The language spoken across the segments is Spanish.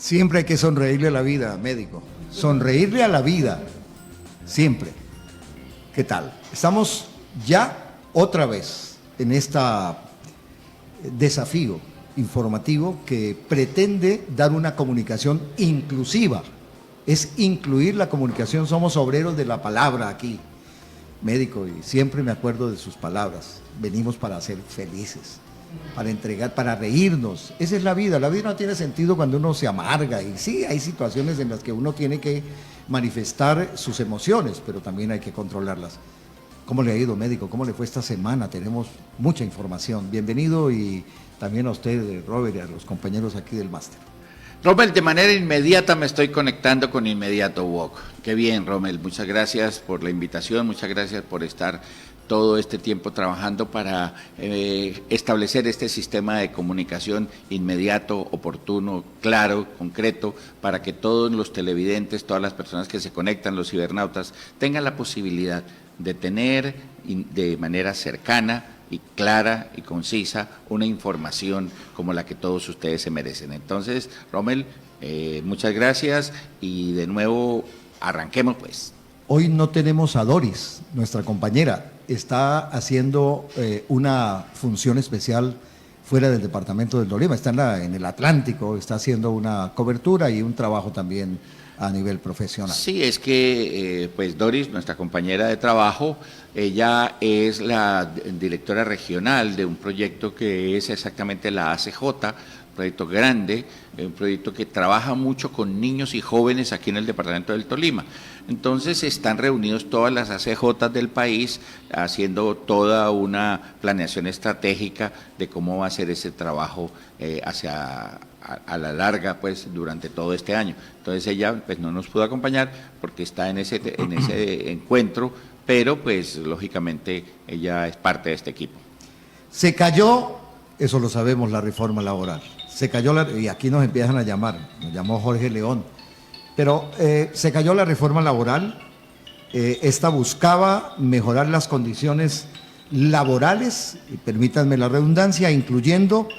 Siempre hay que sonreírle a la vida, médico. Sonreírle a la vida, siempre. ¿Qué tal? Estamos ya otra vez en este desafío informativo que pretende dar una comunicación inclusiva. Es incluir la comunicación, somos obreros de la palabra aquí, médico, y siempre me acuerdo de sus palabras. Venimos para ser felices, para entregar, para reírnos. Esa es la vida. La vida no tiene sentido cuando uno se amarga, y sí, hay situaciones en las que uno tiene que manifestar sus emociones, pero también hay que controlarlas. ¿Cómo le ha ido, médico? ¿Cómo le fue esta semana? Tenemos mucha información. Bienvenido, y también a usted, Robert, y a los compañeros aquí del máster. Rommel, de manera inmediata me estoy conectando con Inmediato Walk. Qué bien, Rommel, muchas gracias por la invitación, muchas gracias por estar todo este tiempo trabajando para establecer este sistema de comunicación inmediato, oportuno, claro, concreto, para que todos los televidentes, todas las personas que se conectan, los cibernautas, tengan la posibilidad de tener de manera cercana y clara y concisa una información como la que todos ustedes se merecen. Entonces, Rommel, muchas gracias y de nuevo arranquemos pues. Hoy no tenemos a Doris, nuestra compañera, está haciendo una función especial fuera del departamento del Tolima, está en el Atlántico, está haciendo una cobertura y un trabajo también a nivel profesional. Sí, es que pues Doris, nuestra compañera de trabajo, ella es la directora regional de un proyecto que es exactamente la ACJ, un proyecto grande, un proyecto que trabaja mucho con niños y jóvenes aquí en el departamento del Tolima. Entonces están reunidos todas las ACJ del país haciendo toda una planeación estratégica de cómo va a ser ese trabajo a la larga, pues, durante todo este año. Entonces ella pues no nos pudo acompañar porque está en ese encuentro, pero pues lógicamente ella es parte de este equipo. Se cayó, eso lo sabemos, la reforma laboral. Se cayó, y aquí nos empiezan a llamar, nos llamó Jorge León, pero se cayó la reforma laboral. Esta buscaba mejorar las condiciones laborales, y permítanme la redundancia, incluyendo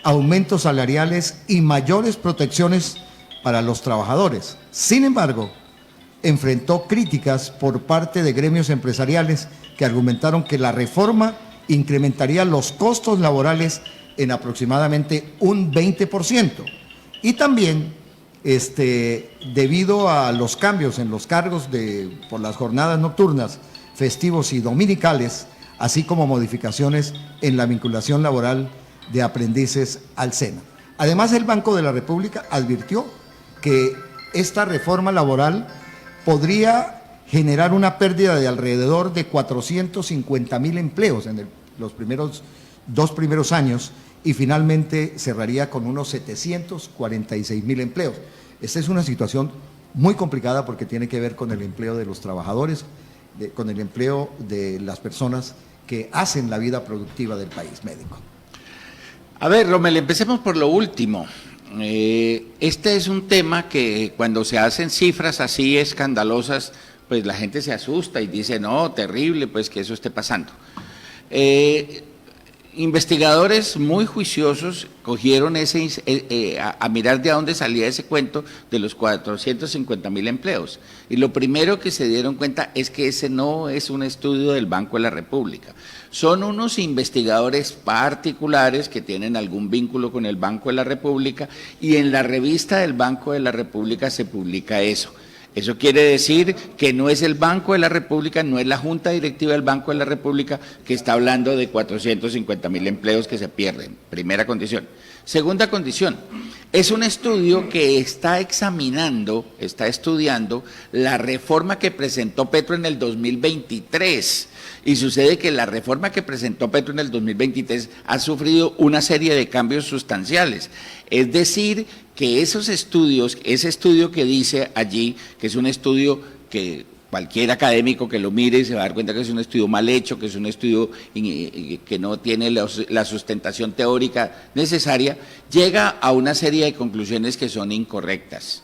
aumentos salariales y mayores protecciones para los trabajadores. Sin embargo, enfrentó críticas por parte de gremios empresariales que argumentaron que la reforma incrementaría los costos laborales en aproximadamente un 20%. Y también, debido a los cambios en los cargos por las jornadas nocturnas, festivos y dominicales, así como modificaciones en la vinculación laboral de aprendices al SENA. Además, el Banco de la República advirtió que esta reforma laboral podría generar una pérdida de alrededor de 450.000 empleos en los dos primeros años, y finalmente cerraría con unos 746.000 empleos. Esta es una situación muy complicada porque tiene que ver con el empleo de los trabajadores, con el empleo de las personas que hacen la vida productiva del país, médico. A ver, Rommel, empecemos por lo último. Este es un tema que cuando se hacen cifras así escandalosas, pues la gente se asusta y dice, no, terrible, pues que eso esté pasando. Investigadores muy juiciosos cogieron a mirar de dónde salía ese cuento de los 450.000 empleos. Y lo primero que se dieron cuenta es que ese no es un estudio del Banco de la República. Son unos investigadores particulares que tienen algún vínculo con el Banco de la República, y en la revista del Banco de la República se publica eso. Eso quiere decir que no es el Banco de la República, no es la Junta Directiva del Banco de la República que está hablando de 450.000 empleos que se pierden. Primera condición. Segunda condición, es un estudio que está estudiando la reforma que presentó Petro en el 2023. Y sucede que la reforma que presentó Petro en el 2023 ha sufrido una serie de cambios sustanciales. Es decir, que ese estudio que dice allí, que es un estudio que cualquier académico que lo mire se va a dar cuenta que es un estudio mal hecho, que es un estudio que no tiene la sustentación teórica necesaria, llega a una serie de conclusiones que son incorrectas.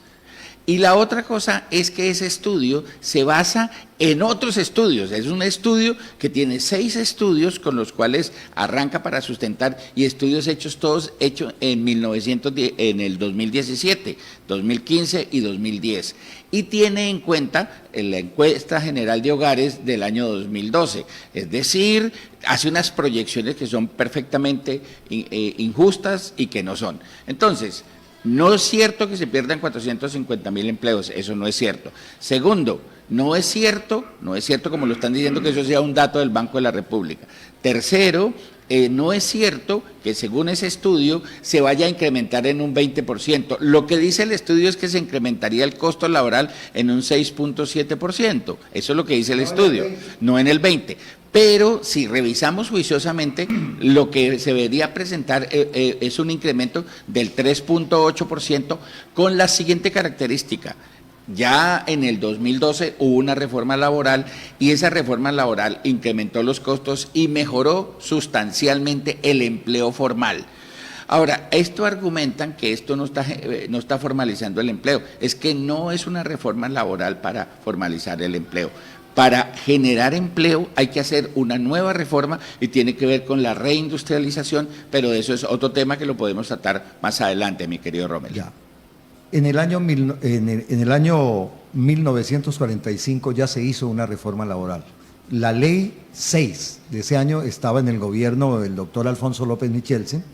Y la otra cosa es que ese estudio se basa en otros estudios. Es un estudio que tiene 6 estudios con los cuales arranca para sustentar, y estudios todos hechos en en el 2017, 2015 y 2010. Y tiene en cuenta la encuesta general de hogares del año 2012. Es decir, hace unas proyecciones que son perfectamente injustas y que no son. Entonces, no es cierto que se pierdan 450.000 empleos, eso no es cierto. Segundo, no es cierto como lo están diciendo, que eso sea un dato del Banco de la República. Tercero, no es cierto que según ese estudio se vaya a incrementar en un 20%. Lo que dice el estudio es que se incrementaría el costo laboral en un 6.7%. Eso es lo que dice el estudio, no en el 20%. Pero si revisamos juiciosamente, lo que se debería presentar es un incremento del 3.8% con la siguiente característica. Ya en el 2012 hubo una reforma laboral y esa reforma laboral incrementó los costos y mejoró sustancialmente el empleo formal. Ahora, esto argumentan que esto no está formalizando el empleo. Es que no es una reforma laboral para formalizar el empleo. Para generar empleo hay que hacer una nueva reforma y tiene que ver con la reindustrialización, pero eso es otro tema que lo podemos tratar más adelante, mi querido Rommel. Ya. En el año 1945 ya se hizo una reforma laboral. La ley 6 de ese año estaba en el gobierno del doctor Alfonso López Michelsen.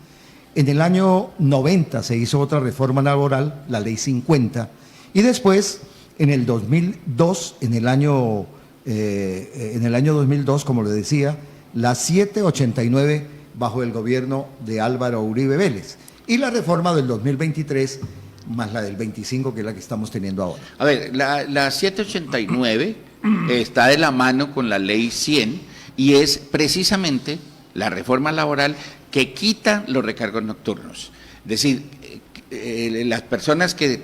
En el año 90 se hizo otra reforma laboral, la ley 50. Y después, en el 2002, en el año 2002, como le decía, la 789 bajo el gobierno de Álvaro Uribe Vélez. Y la reforma del 2023 más la del 25, que es la que estamos teniendo ahora. A ver, la 789 está de la mano con la ley 100 y es precisamente la reforma laboral que quita los recargos nocturnos. Es decir, las personas que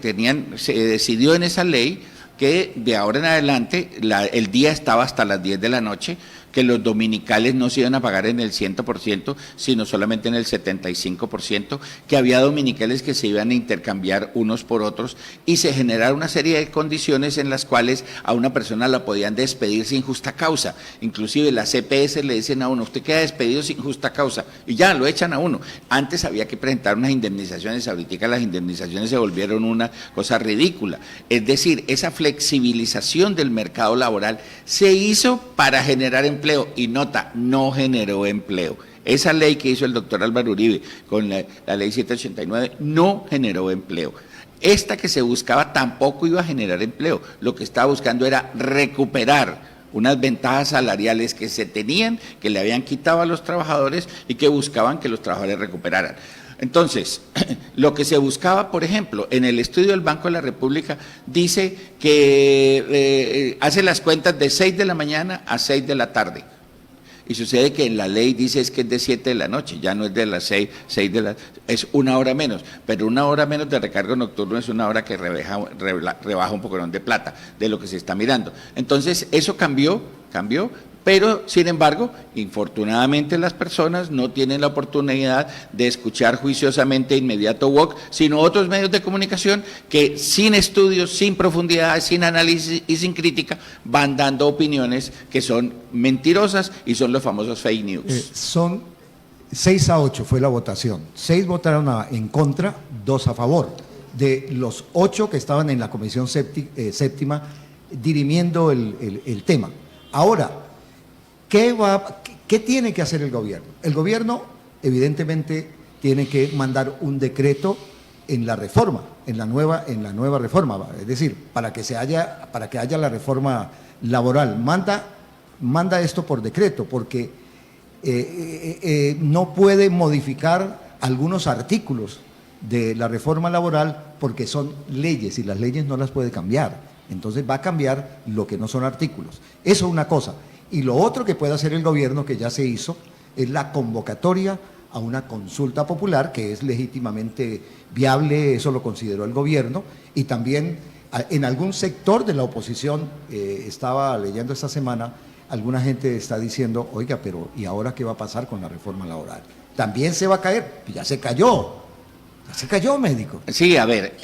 se decidió en esa ley que de ahora en adelante el día estaba hasta las 10 de la noche, que los dominicales no se iban a pagar en el 100%, sino solamente en el 75%, que había dominicales que se iban a intercambiar unos por otros, y se generaron una serie de condiciones en las cuales a una persona la podían despedir sin justa causa. Inclusive las CPS le dicen a uno, usted queda despedido sin justa causa, y ya lo echan a uno. Antes había que presentar unas indemnizaciones, ahorita las indemnizaciones se volvieron una cosa ridícula. Es decir, esa flexibilización del mercado laboral se hizo para generar empleo, y nota, no generó empleo. Esa ley que hizo el doctor Álvaro Uribe con la ley 789 no generó empleo. Esta que se buscaba tampoco iba a generar empleo. Lo que estaba buscando era recuperar unas ventajas salariales que se tenían, que le habían quitado a los trabajadores y que buscaban que los trabajadores recuperaran. Entonces, lo que se buscaba, por ejemplo, en el estudio del Banco de la República, dice que hace las cuentas de 6 de la mañana a 6 de la tarde. Y sucede que en la ley dice es que es de 7 de la noche, ya no es de las 6 es una hora menos, pero una hora menos de recargo nocturno es una hora que rebaja un poco de plata de lo que se está mirando. Entonces, eso cambió, pero sin embargo, infortunadamente las personas no tienen la oportunidad de escuchar juiciosamente Inmediato WOC, sino otros medios de comunicación que sin estudios, sin profundidad, sin análisis y sin crítica van dando opiniones que son mentirosas y son los famosos fake news. Son 6-8 fue la votación, 6 votaron en contra, 2 a favor, de los 8 que estaban en la comisión séptima dirimiendo el tema. Ahora, ¿qué tiene que hacer el gobierno? El gobierno, evidentemente, tiene que mandar un decreto en la reforma, en la nueva reforma, es decir, para que haya la reforma laboral. Manda esto por decreto, porque no puede modificar algunos artículos de la reforma laboral porque son leyes y las leyes no las puede cambiar. Entonces va a cambiar lo que no son artículos. Eso es una cosa. Y lo otro que puede hacer el gobierno, que ya se hizo, es la convocatoria a una consulta popular, que es legítimamente viable, eso lo consideró el gobierno, y también en algún sector de la oposición, estaba leyendo esta semana, alguna gente está diciendo, oiga, pero ¿y ahora qué va a pasar con la reforma laboral? También se va a caer, ya se cayó. Se cayó, médico. Sí, a ver,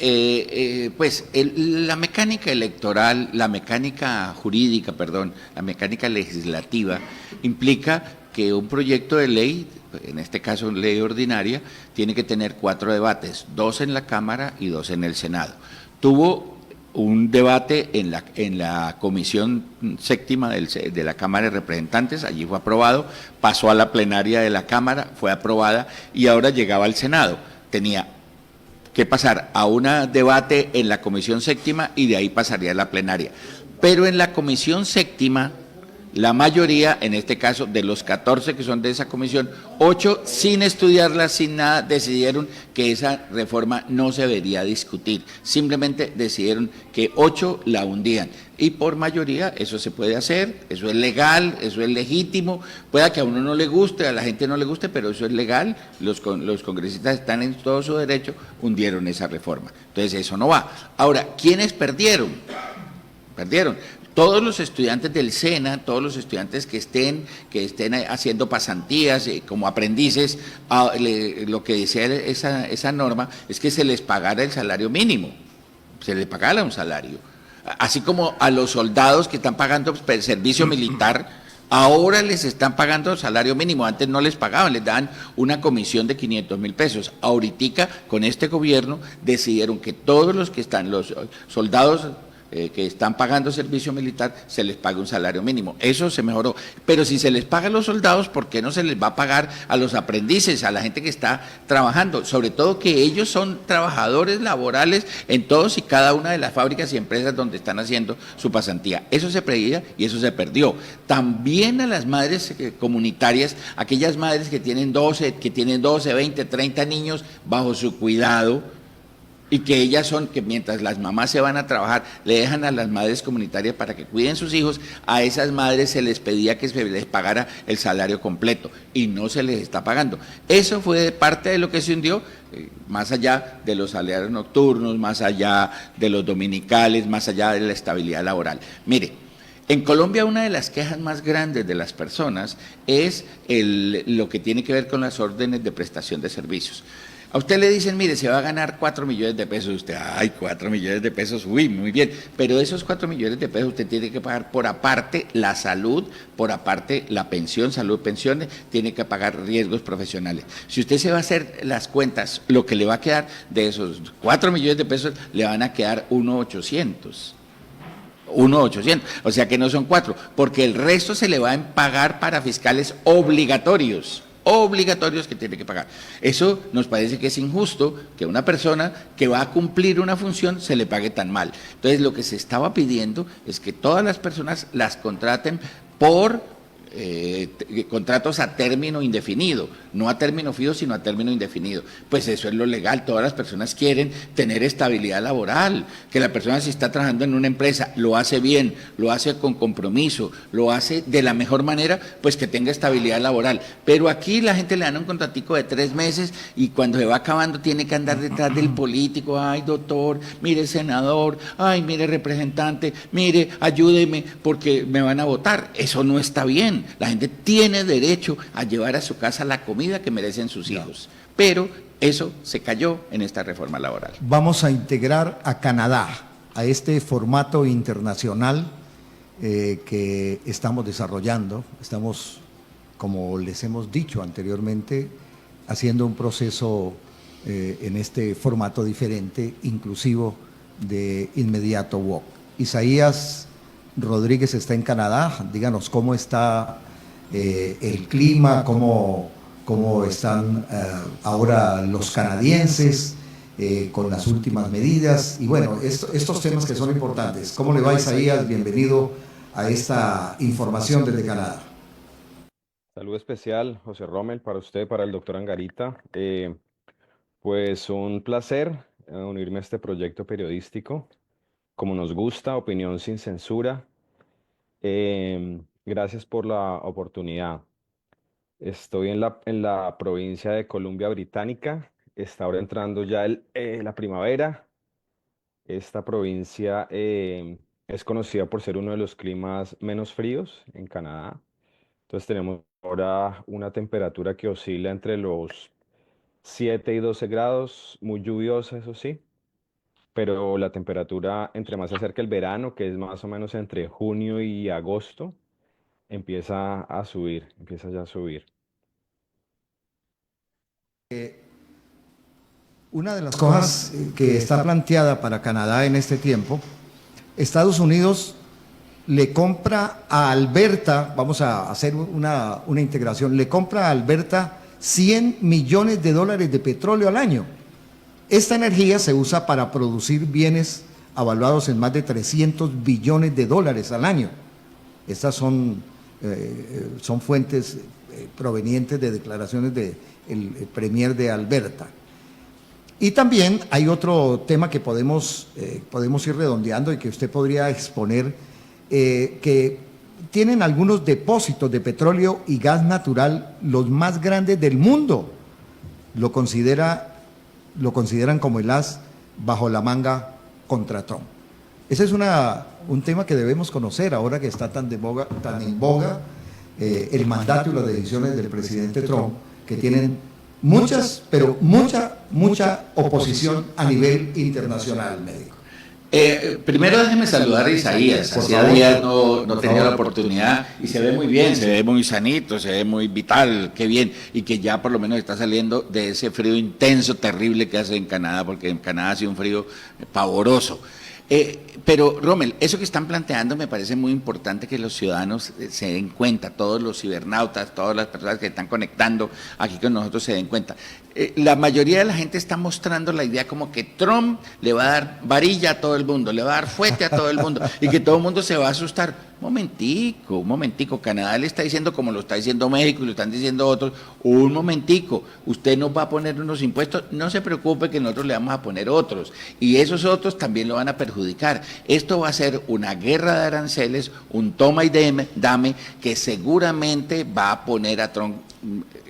pues la mecánica electoral, la mecánica jurídica, perdón, la mecánica legislativa implica que un proyecto de ley, en este caso ley ordinaria, tiene que tener 4 debates, 2 en la Cámara y 2 en el Senado. Tuvo un debate en la Comisión Séptima de la Cámara de Representantes, allí fue aprobado, pasó a la plenaria de la Cámara, fue aprobada y ahora llegaba al Senado. Tenía que pasar a un debate en la Comisión Séptima y de ahí pasaría a la plenaria. Pero en la Comisión Séptima, la mayoría, en este caso de los 14 que son de esa comisión, 8 sin estudiarla, sin nada, decidieron que esa reforma no se debería discutir. Simplemente decidieron que 8 la hundían. Y por mayoría eso se puede hacer, eso es legal, eso es legítimo. Pueda que a uno no le guste, a la gente no le guste, pero eso es legal. Los congresistas están en todo su derecho, hundieron esa reforma. Entonces eso no va. Ahora, ¿quiénes perdieron? Perdieron. Todos los estudiantes del SENA, todos los estudiantes que estén haciendo pasantías como aprendices, lo que decía esa norma es que se les pagara el salario mínimo, se les pagara un salario. Así como a los soldados que están pagando servicio militar, ahora les están pagando salario mínimo, antes no les pagaban, les daban una comisión de 500.000 pesos. Ahorita, con este gobierno, decidieron que todos los que están, los soldados que están pagando servicio militar, se les paga un salario mínimo. Eso se mejoró. Pero si se les paga a los soldados, ¿por qué no se les va a pagar a los aprendices, a la gente que está trabajando? Sobre todo que ellos son trabajadores laborales en todos y cada una de las fábricas y empresas donde están haciendo su pasantía. Eso se preveía y eso se perdió. También a las madres comunitarias, aquellas madres que tienen 12, 20, 30 niños bajo su cuidado, y que ellas son, que mientras las mamás se van a trabajar, le dejan a las madres comunitarias para que cuiden sus hijos, a esas madres se les pedía que se les pagara el salario completo y no se les está pagando. Eso fue parte de lo que se hundió, más allá de los salarios nocturnos, más allá de los dominicales, más allá de la estabilidad laboral. Mire, en Colombia una de las quejas más grandes de las personas es lo que tiene que ver con las órdenes de prestación de servicios. A usted le dicen, mire, se va a ganar 4 millones de pesos. Usted, ay, 4 millones de pesos, uy, muy bien. Pero esos 4 millones de pesos usted tiene que pagar por aparte la salud, por aparte la pensión, salud, pensiones, tiene que pagar riesgos profesionales. Si usted se va a hacer las cuentas, lo que le va a quedar de esos 4 millones de pesos, le van a quedar 1.800. 1.800, o sea que no son 4, porque el resto se le va a pagar para fiscales obligatorios que tiene que pagar. Eso nos parece que es injusto que una persona que va a cumplir una función se le pague tan mal. Entonces lo que se estaba pidiendo es que todas las personas las contraten por contratos a término indefinido, no a término fijo, sino a término indefinido. Pues eso es lo legal, todas las personas quieren tener estabilidad laboral, que la persona si está trabajando en una empresa lo hace bien, lo hace con compromiso, lo hace de la mejor manera, pues que tenga estabilidad laboral. Pero aquí la gente le dan un contratico de 3 meses y cuando se va acabando tiene que andar detrás del político, ay doctor, mire senador, ay mire representante, mire ayúdeme porque me van a votar. Eso no está bien. La gente tiene derecho a llevar a su casa la comida que merecen sus hijos, pero eso se cayó en esta reforma laboral. Vamos a integrar a Canadá a este formato internacional que estamos desarrollando. Estamos, como les hemos dicho anteriormente, haciendo un proceso en este formato diferente, inclusivo de inmediato WOC. Isaías Rodríguez está en Canadá. Díganos cómo está el clima, cómo están ahora los canadienses con las últimas medidas. Y bueno, estos temas que son importantes. ¿Cómo le va, Isaías? Bienvenido a esta información desde Canadá. Saludo especial, José Rommel, para usted, para el doctor Angarita. Pues un placer unirme a este proyecto periodístico. Como nos gusta, opinión sin censura. Gracias por la oportunidad. Estoy en la provincia de Columbia Británica. Está ahora entrando ya la primavera. Esta provincia es conocida por ser uno de los climas menos fríos en Canadá. Entonces tenemos ahora una temperatura que oscila entre los 7 y 12 grados, muy lluviosa, eso sí, pero la temperatura, entre más se acerca el verano, que es más o menos entre junio y agosto, empieza a subir, empieza ya a subir. Una de las cosas que está planteada para Canadá en este tiempo, Estados Unidos le compra a Alberta, vamos a hacer una integración, le compra a Alberta 100 millones de dólares de petróleo al año. Esta energía se usa para producir bienes avaluados en más de 300 billones de dólares al año. Estas son fuentes provenientes de declaraciones del premier de Alberta. Y también hay otro tema que podemos ir redondeando y que usted podría exponer, que tienen algunos depósitos de petróleo y gas natural los más grandes del mundo. Lo consideran como el as bajo la manga contra Trump. Ese es un tema que debemos conocer ahora que está tan en boga el mandato y las decisiones del presidente Trump, que tienen muchas, pero mucha oposición a nivel internacional, médico. Primero déjeme saludar a Isaías. Por Hacía favor. días no Por tenía favor. la oportunidad y se ve muy bien, se ve muy sanito, se ve muy vital, qué bien. Y que ya por lo menos está saliendo de ese frío intenso, terrible que hace en Canadá, porque en Canadá hace un frío pavoroso. Pero, Rommel, eso que están planteando me parece muy importante que los ciudadanos se den cuenta, todos los cibernautas, todas las personas que están conectando aquí con nosotros se den cuenta. La mayoría de la gente está mostrando la idea como que Trump le va a dar varilla a todo el mundo, le va a dar fuete a todo el mundo y que todo el mundo se va a asustar. Un momentico, Canadá le está diciendo como lo está diciendo México y lo están diciendo otros, un momentico, usted nos va a poner unos impuestos, no se preocupe que nosotros le vamos a poner otros y esos otros también lo van a perjudicar. Esto va a ser una guerra de aranceles, un toma y dame que seguramente va a poner a Trump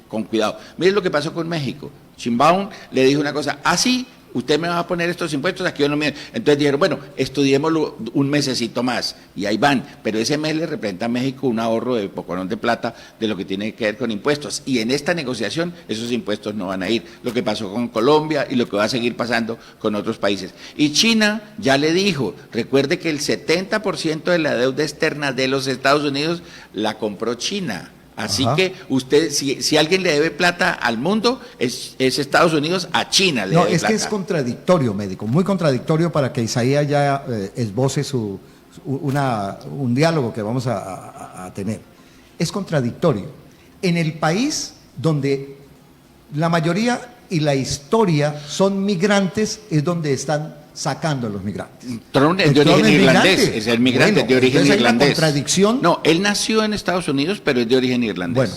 con cuidado. Miren lo que pasó con México. Sheinbaum le dijo una cosa, así usted me va a poner estos impuestos, aquí yo no me... Entonces dijeron, bueno, estudiémoslo un mesecito más, y ahí van, pero ese mes le representa a México un ahorro de poconón de plata de lo que tiene que ver con impuestos, y en esta negociación esos impuestos no van a ir, lo que pasó con Colombia y lo que va a seguir pasando con otros países. Y China ya le dijo, recuerde que el 70% de la deuda externa de los Estados Unidos la compró China. Así Ajá. que usted, si alguien le debe plata al mundo, es Estados Unidos a China le No, debe es plata. que es contradictorio, médico, muy contradictorio para que Isaías ya esboce un diálogo que vamos a tener. Es contradictorio. En el país donde la mayoría y la historia son migrantes, es donde están sacando a los migrantes. Trump es de Trump origen es irlandés, migrante. es el migrante, Bueno, es de origen entonces hay una irlandés. contradicción. No, él nació en Estados Unidos, pero es de origen irlandés. Bueno,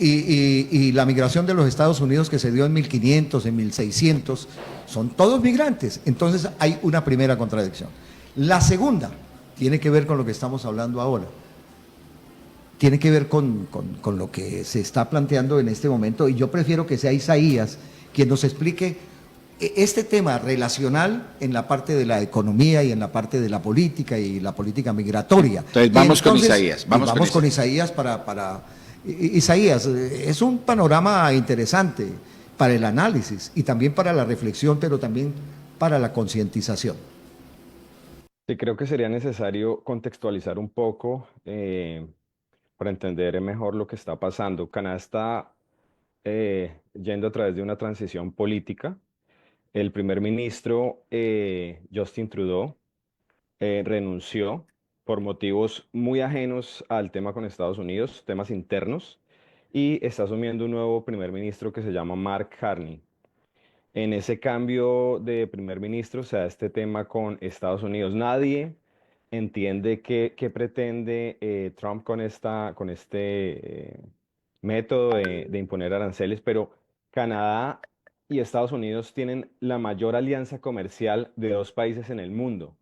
y la migración de los Estados Unidos que se dio en 1500, en 1600, son todos migrantes. Entonces hay una primera contradicción. La segunda tiene que ver con lo que estamos hablando ahora. Tiene que ver con lo que se está planteando en este momento, y yo prefiero que sea Isaías quien nos explique este tema relacional en la parte de la economía y en la parte de la política y la política migratoria. Entonces vamos con Isaías. Vamos con Isaías Isaías, es un panorama interesante para el análisis y también para la reflexión, pero también para la concientización. Sí, creo que sería necesario contextualizar un poco para entender mejor lo que está pasando. Canadá está yendo a través de una transición política. El primer ministro Justin Trudeau renunció por motivos muy ajenos al tema con Estados Unidos, temas internos, y está asumiendo un nuevo primer ministro que se llama Mark Carney. En ese cambio de primer ministro se da este tema con Estados Unidos. Nadie entiende qué pretende Trump con este método de imponer aranceles, pero Canadá y Estados Unidos tienen la mayor alianza comercial de dos países en el mundo.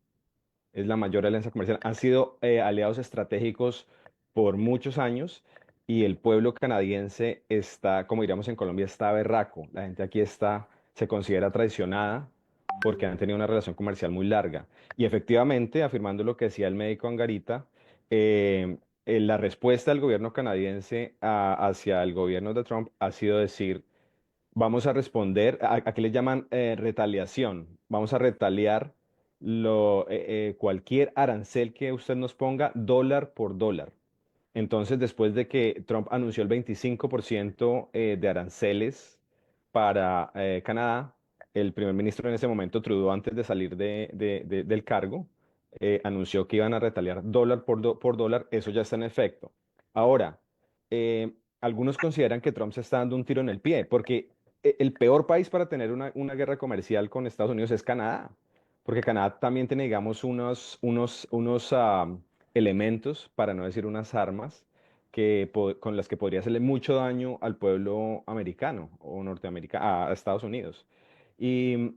Es la mayor alianza comercial. Han sido aliados estratégicos por muchos años y el pueblo canadiense está, como diríamos en Colombia, está berraco. La gente aquí se considera traicionada porque han tenido una relación comercial muy larga. Y efectivamente, afirmando lo que decía el médico Angarita, la respuesta del gobierno canadiense hacia el gobierno de Trump ha sido decir vamos a responder, aquí le llaman retaliación, vamos a retaliar cualquier arancel que usted nos ponga dólar por dólar. Entonces, después de que Trump anunció el 25% de aranceles para Canadá, el primer ministro en ese momento, Trudeau, antes de salir del cargo, anunció que iban a retaliar dólar por dólar. Eso ya está en efecto. Ahora, algunos consideran que Trump se está dando un tiro en el pie, porque el peor país para tener una guerra comercial con Estados Unidos es Canadá, porque Canadá también tiene, digamos, unos elementos, para no decir unas armas, con las que podría hacerle mucho daño al pueblo americano o norteamericano, a Estados Unidos. Y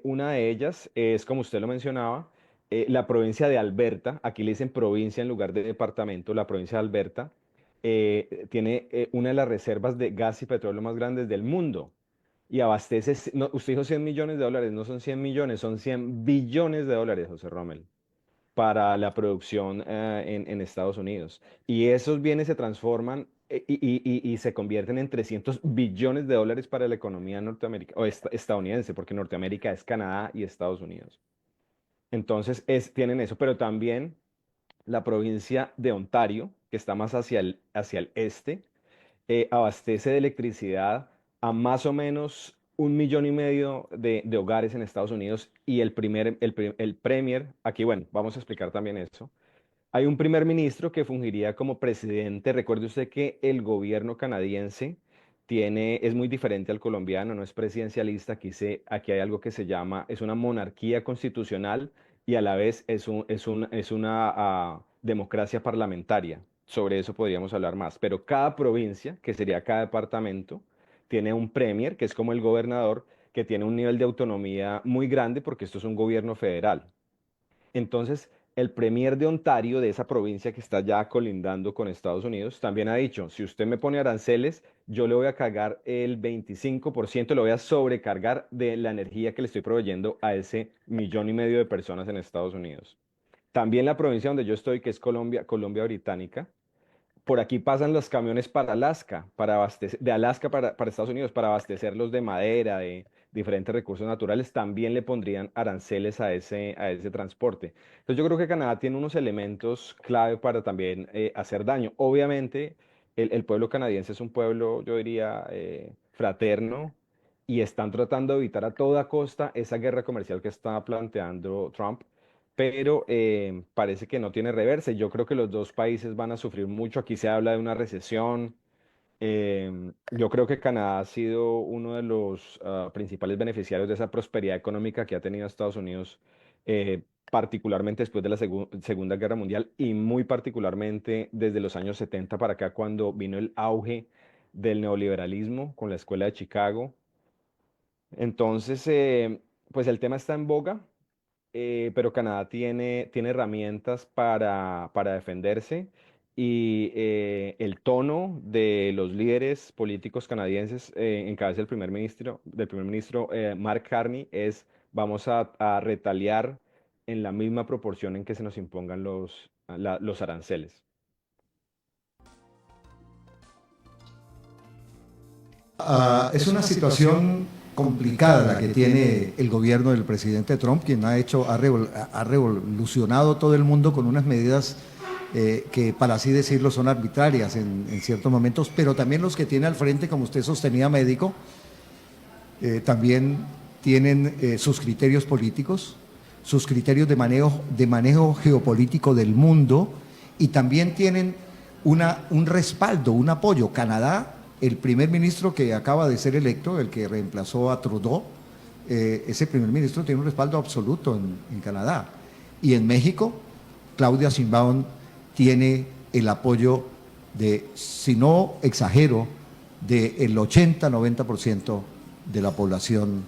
una de ellas es, como usted lo mencionaba, la provincia de Alberta. Aquí le dicen provincia en lugar de departamento. La provincia de Alberta tiene una de las reservas de gas y petróleo más grandes del mundo y abastece, no, usted dijo 100 millones de dólares, no son 100 millones, son 100 billones de dólares, José Rommel, para la producción en Estados Unidos. Y esos bienes se transforman y se convierten en 300 billones de dólares para la economía norteamericana o estadounidense, porque Norteamérica es Canadá y Estados Unidos. Entonces, tienen eso, pero también la provincia de Ontario, que está más hacia el este, abastece de electricidad a más o menos 1,5 millones de hogares en Estados Unidos y el premier, aquí bueno, vamos a explicar también eso. Hay un primer ministro que fungiría como presidente. Recuerde usted que el gobierno canadiense es muy diferente al colombiano, no es presidencialista. Aquí hay algo que se llama, es una monarquía constitucional y a la vez es una democracia parlamentaria. Sobre eso podríamos hablar más. Pero cada provincia, que sería cada departamento, tiene un premier, que es como el gobernador, que tiene un nivel de autonomía muy grande porque esto es un gobierno federal. Entonces, el premier de Ontario, de esa provincia que está ya colindando con Estados Unidos, también ha dicho, si usted me pone aranceles, yo le voy a cargar el 25%, le voy a sobrecargar de la energía que le estoy proveyendo a ese 1,5 millones de personas en Estados Unidos. También la provincia donde yo estoy, que es Colombia, Colombia Británica, por aquí pasan los camiones para Alaska, de Alaska para Estados Unidos, para abastecerlos de madera, de diferentes recursos naturales, también le pondrían aranceles a ese transporte. Entonces yo creo que Canadá tiene unos elementos clave para también hacer daño. Obviamente el pueblo canadiense es un pueblo, yo diría, fraterno y están tratando de evitar a toda costa esa guerra comercial que está planteando Trump, pero parece que no tiene reversa y yo creo que los dos países van a sufrir mucho. Aquí se habla de una recesión. Yo creo que Canadá ha sido uno de los principales beneficiarios de esa prosperidad económica que ha tenido Estados Unidos, particularmente después de la Segunda Guerra Mundial y muy particularmente desde los años 70 para acá, cuando vino el auge del neoliberalismo con la Escuela de Chicago. Entonces, pues el tema está en boga, pero Canadá tiene herramientas para defenderse y el tono de los líderes políticos canadienses, en cabeza del primer ministro Mark Carney, es vamos a retaliar en la misma proporción en que se nos impongan los aranceles. Es una situación complicada la que tiene el gobierno del presidente Trump, quien ha revolucionado todo el mundo con unas medidas que, para así decirlo, son arbitrarias en ciertos momentos, pero también los que tiene al frente, como usted sostenía, médico, también tienen sus criterios políticos, sus criterios de manejo geopolítico del mundo, y también tienen un respaldo, un apoyo. Canadá, el primer ministro que acaba de ser electo, el que reemplazó a Trudeau, ese primer ministro tiene un respaldo absoluto en Canadá. Y en México, Claudia Sheinbaum tiene el apoyo de, si no exagero, del 80-90% de la población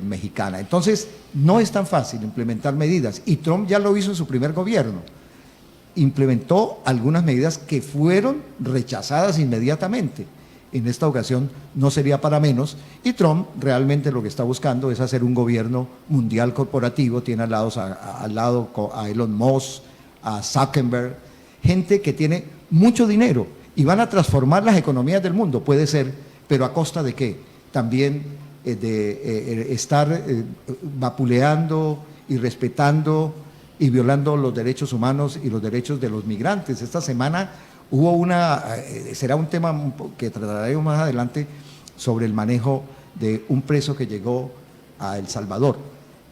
mexicana. Entonces, no es tan fácil implementar medidas, y Trump ya lo hizo en su primer gobierno. Implementó algunas medidas que fueron rechazadas inmediatamente. En esta ocasión no sería para menos, y Trump realmente lo que está buscando es hacer un gobierno mundial corporativo. Tiene al lado a Elon Musk, a Zuckerberg, gente que tiene mucho dinero y van a transformar las economías del mundo, puede ser, pero ¿a costa de qué? también estar vapuleando y respetando y violando los derechos humanos y los derechos de los migrantes. Esta semana hubo será un tema que trataremos más adelante, sobre el manejo de un preso que llegó a El Salvador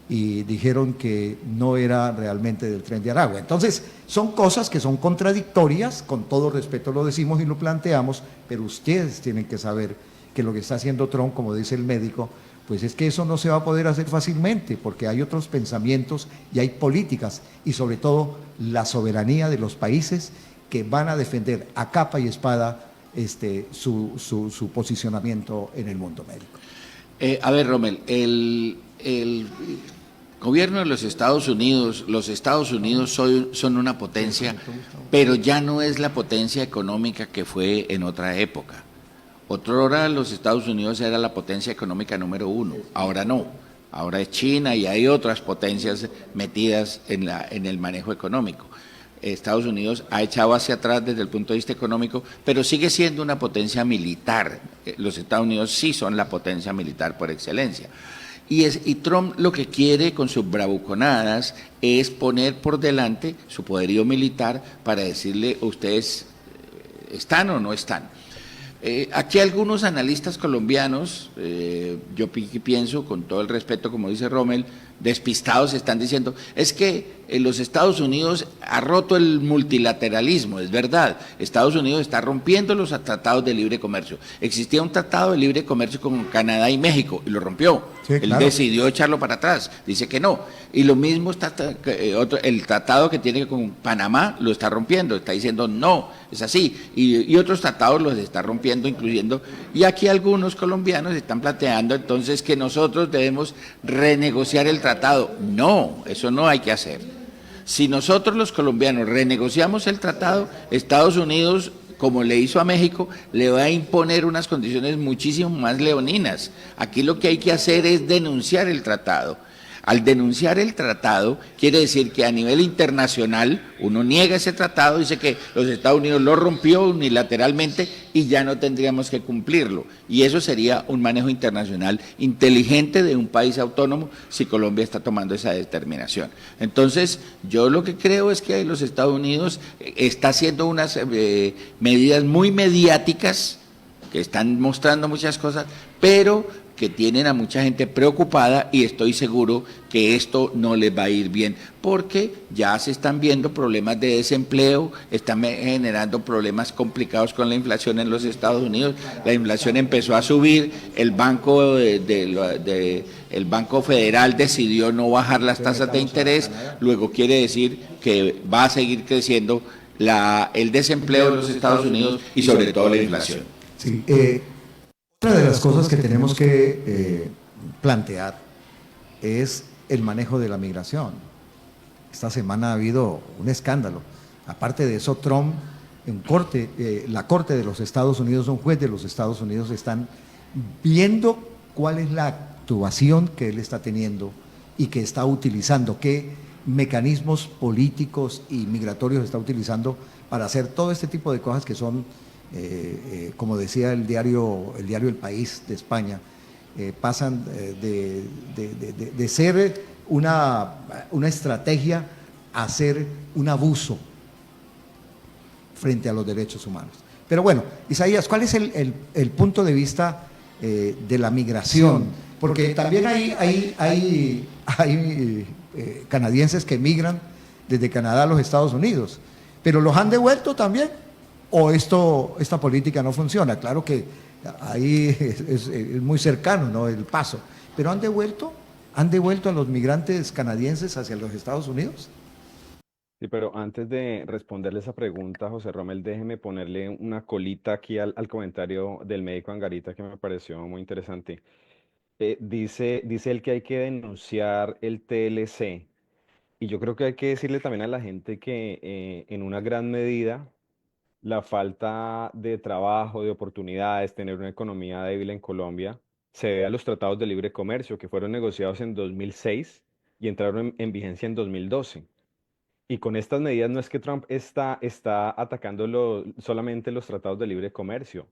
y dijeron que no era realmente del Tren de Aragua. Entonces, son cosas que son contradictorias, con todo respeto lo decimos y lo planteamos, pero ustedes tienen que saber que lo que está haciendo Trump, como dice el médico, pues es que eso no se va a poder hacer fácilmente, porque hay otros pensamientos y hay políticas, y sobre todo la soberanía de los países que van a defender a capa y espada su posicionamiento en el mundo médico. A ver, Rommel, el gobierno de los Estados Unidos son una potencia, pero ya no es la potencia económica que fue en otra época. Otrora los Estados Unidos era la potencia económica número uno, ahora no. Ahora es China y hay otras potencias metidas en el manejo económico. Estados Unidos ha echado hacia atrás desde el punto de vista económico, pero sigue siendo una potencia militar. Los Estados Unidos sí son la potencia militar por excelencia. Y Trump lo que quiere con sus bravuconadas es poner por delante su poderío militar para decirle, ustedes están o no están. Aquí algunos analistas colombianos, yo pienso, con todo el respeto, como dice Rommel, despistados están diciendo, es que los Estados Unidos ha roto el multilateralismo, es verdad, Estados Unidos está rompiendo los tratados de libre comercio. Existía un tratado de libre comercio con Canadá y México y lo rompió. Sí, Él claro. decidió echarlo para atrás, dice que no. Y lo mismo está el tratado que tiene con Panamá lo está rompiendo, está diciendo no, es así. Y otros tratados los está rompiendo, incluyendo. Y aquí algunos colombianos están planteando entonces que nosotros debemos renegociar el tratado. No, eso no hay que hacer. Si nosotros los colombianos renegociamos el tratado, Estados Unidos, como le hizo a México, le va a imponer unas condiciones muchísimo más leoninas. Aquí lo que hay que hacer es denunciar el tratado. Al denunciar el tratado, quiere decir que a nivel internacional uno niega ese tratado, dice que los Estados Unidos lo rompió unilateralmente y ya no tendríamos que cumplirlo. Y eso sería un manejo internacional inteligente de un país autónomo si Colombia está tomando esa determinación. Entonces, yo lo que creo es que los Estados Unidos está haciendo unas medidas muy mediáticas, que están mostrando muchas cosas, pero que tienen a mucha gente preocupada y estoy seguro que esto no les va a ir bien, porque ya se están viendo problemas de desempleo, están generando problemas complicados con la inflación en los Estados Unidos. La inflación empezó a subir, el Banco Federal decidió no bajar las tasas de interés, luego quiere decir que va a seguir creciendo el desempleo en los Estados Unidos y sobre todo la inflación. Sí, otra de las cosas que tenemos que plantear es el manejo de la migración. Esta semana ha habido un escándalo. Aparte de eso, Trump, la Corte de los Estados Unidos, un juez de los Estados Unidos, están viendo cuál es la actuación que él está teniendo y que está utilizando, qué mecanismos políticos y migratorios está utilizando para hacer todo este tipo de cosas que son, como decía el diario El País de España, pasan de ser una estrategia a ser un abuso frente a los derechos humanos. Pero bueno, Isaías, ¿cuál es el punto de vista de la migración? Porque también hay canadienses que migran desde Canadá a los Estados Unidos, pero ¿los han devuelto también? ¿O esta política no funciona? Claro que ahí es muy cercano, ¿no?, el paso. ¿Pero han devuelto a los migrantes canadienses hacia los Estados Unidos? Sí, pero antes de responderle esa pregunta, José Rommel, déjeme ponerle una colita aquí al comentario del médico Angarita que me pareció muy interesante. Dice él que hay que denunciar el TLC. Y yo creo que hay que decirle también a la gente que en una gran medida la falta de trabajo, de oportunidades, tener una economía débil en Colombia, se debe a los tratados de libre comercio que fueron negociados en 2006 y entraron en vigencia en 2012. Y con estas medidas no es que Trump está atacando solamente los tratados de libre comercio.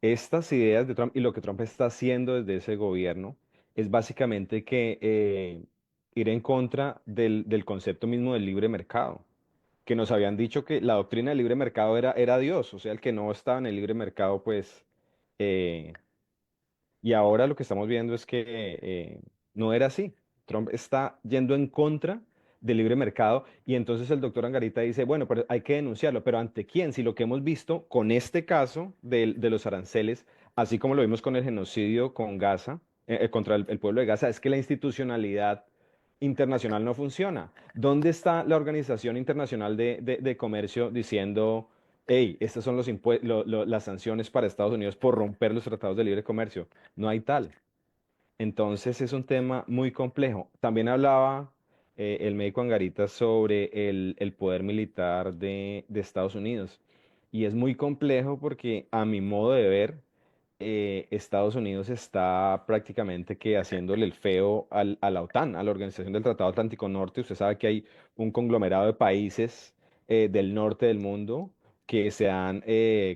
estas ideas de Trump y lo que Trump está haciendo desde ese gobierno es básicamente que ir en contra del concepto mismo del libre mercado, que nos habían dicho que la doctrina del libre mercado era Dios, o sea, el que no estaba en el libre mercado, pues, eh, y ahora lo que estamos viendo es que no era así. Trump está yendo en contra del libre mercado y entonces el doctor Angarita dice, bueno, pero hay que denunciarlo, pero ¿ante quién? Si lo que hemos visto con este caso de los aranceles, así como lo vimos con el genocidio con Gaza, contra el pueblo de Gaza, es que la institucionalidad internacional no funciona. ¿Dónde está la Organización Internacional de Comercio diciendo, hey, estas son las sanciones para Estados Unidos por romper los tratados de libre comercio? No hay tal. Entonces es un tema muy complejo. También hablaba el médico Angarita sobre el poder militar de Estados Unidos. Y es muy complejo porque a mi modo de ver, Estados Unidos está prácticamente que haciéndole el feo a la OTAN, a la Organización del Tratado Atlántico Norte. Usted sabe que hay un conglomerado de países del norte del mundo que se han